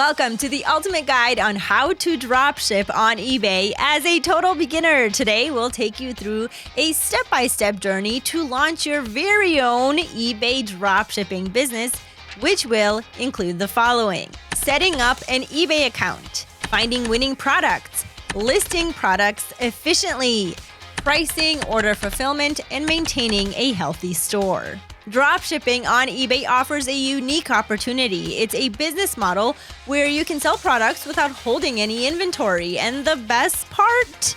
Welcome to the ultimate guide on how to dropship on eBay as a total beginner. Today, we'll take you through a step-by-step journey to launch your very own eBay dropshipping business, which will include the following: setting up an eBay account, finding winning products, listing products efficiently, pricing, order fulfillment, and maintaining a healthy store. Dropshipping on eBay offers a unique opportunity. It's a business model where you can sell products without holding any inventory. And the best part?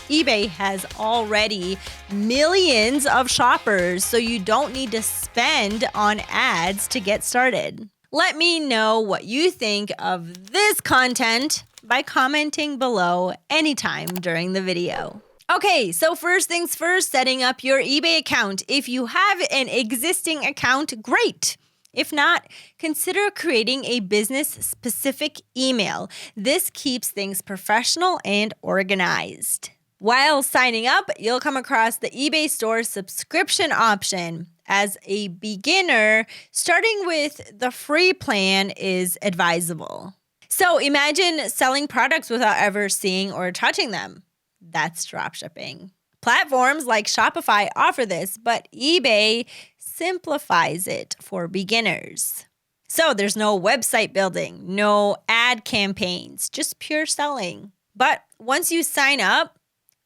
eBay has already millions of shoppers, so you don't need to spend on ads to get started. Let me know what you think of this content by commenting below anytime during the video. Okay, so first things first, setting up your eBay account. If you have an existing account, great. If not, consider creating a business-specific email. This keeps things professional and organized. While signing up, you'll come across the eBay Store subscription option. As a beginner, starting with the free plan is advisable. So imagine selling products without ever seeing or touching them. That's dropshipping. Platforms like Shopify offer this, but eBay simplifies it for beginners. So there's no website building, no ad campaigns, just pure selling. But once you sign up,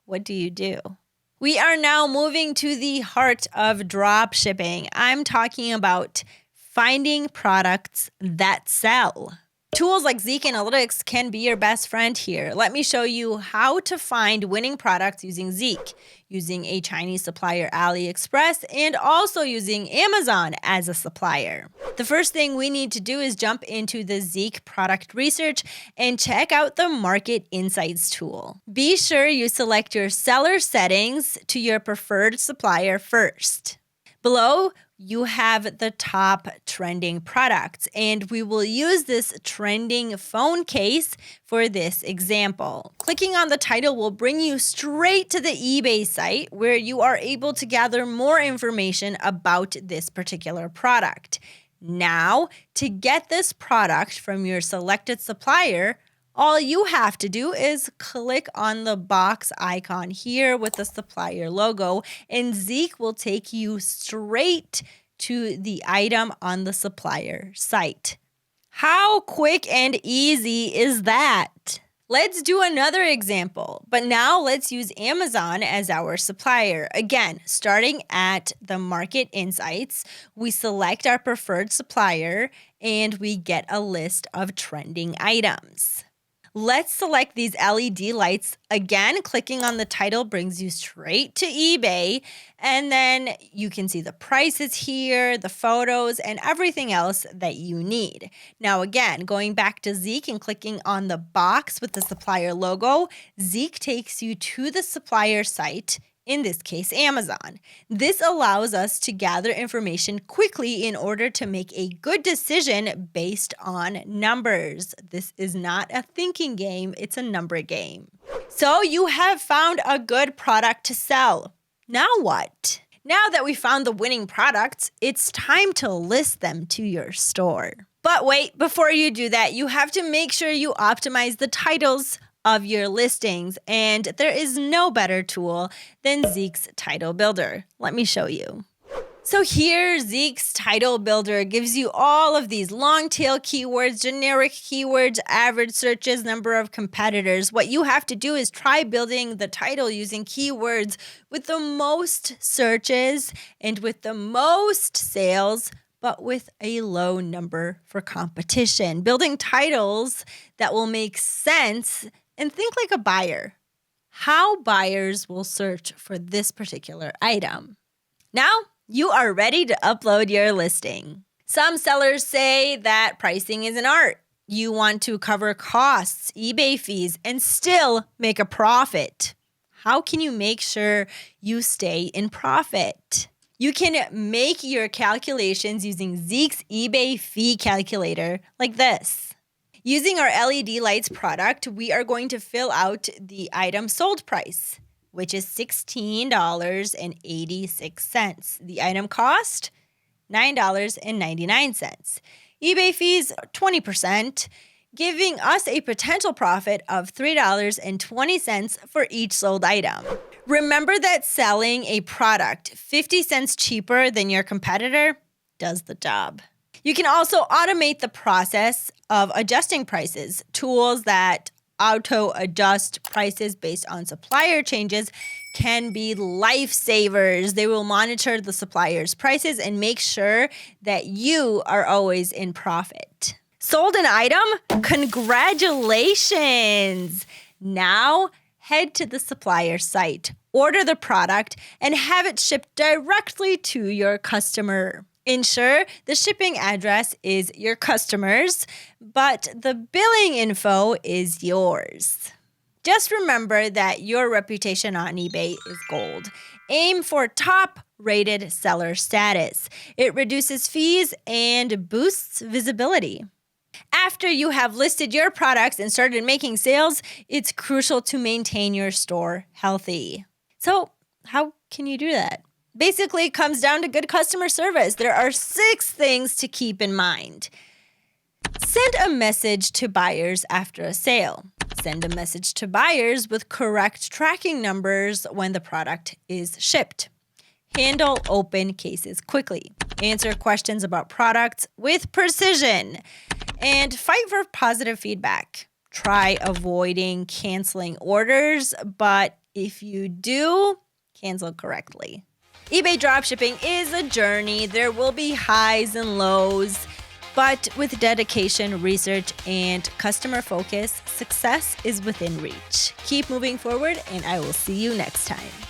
what do? We are now moving to the heart of dropshipping. I'm talking about finding products that sell. Tools like Zeek Analytics can be your best friend here. Let me show you how to find winning products using Zeek, using a Chinese supplier AliExpress, and also using Amazon as a supplier. The first thing we need to do is jump into the Zeek product research and check out the Market Insights tool. Be sure you select your seller settings to your preferred supplier first. Below, you have the top trending products, and we will use this trending phone case for this example. Clicking on the title will bring you straight to the eBay site where you are able to gather more information about this particular product. Now, to get this product from your selected supplier, all you have to do is click on the box icon here with the supplier logo, and Zeek will take you straight to the item on the supplier site. How quick and easy is that? Let's do another example, but now let's use Amazon as our supplier. Again, starting at the Market Insights, we select our preferred supplier and we get a list of trending items. Let's select these LED lights. Again, clicking on the title brings you straight to eBay, and then you can see the prices here, the photos, and everything else that you need. Now again, going back to Zeek and clicking on the box with the supplier logo, Zeek takes you to the supplier site, in this case, Amazon. This allows us to gather information quickly in order to make a good decision based on numbers. This is not a thinking game, it's a number game. So you have found a good product to sell. Now what? Now that we found the winning products, it's time to list them to your store. But wait, before you do that, you have to make sure you optimize the titles of your listings, and there is no better tool than Zeek's Title Builder. Let me show you. So here, Zeek's Title Builder gives you all of these long tail keywords, generic keywords, average searches, number of competitors. What you have to do is try building the title using keywords with the most searches and with the most sales, but with a low number for competition. Building titles that will make sense. And think like a buyer. How buyers will search for this particular item. Now, you are ready to upload your listing. Some sellers say that pricing is an art. You want to cover costs, eBay fees, and still make a profit. How can you make sure you stay in profit? You can make your calculations using Zeek's eBay fee calculator like this. Using our LED lights product, we are going to fill out the item sold price, which is $16.86. The item cost, $9.99. eBay fees, 20%. giving us a potential profit of $3.20 for each sold item. Remember that selling a product 50 cents cheaper than your competitor does the job. You can also automate the process of adjusting prices. Tools that auto-adjust prices based on supplier changes can be lifesavers. They will monitor the supplier's prices and make sure that you are always in profit. Sold an item? Congratulations! Now, head to the supplier site, order the product, and have it shipped directly to your customer. Ensure the shipping address is your customer's, but the billing info is yours. Just remember that your reputation on eBay is gold. Aim for top-rated seller status. It reduces fees and boosts visibility. After you have listed your products and started making sales, it's crucial to maintain your store healthy. So, how can you do that? Basically, it comes down to good customer service. There are 6 things to keep in mind. Send a message to buyers after a sale. Send a message to buyers with correct tracking numbers when the product is shipped. Handle open cases quickly. Answer questions about products with precision. And fight for positive feedback. Try avoiding canceling orders, but if you do, cancel correctly. eBay dropshipping is a journey. There will be highs and lows, but with dedication, research, and customer focus, success is within reach. Keep moving forward, and I will see you next time.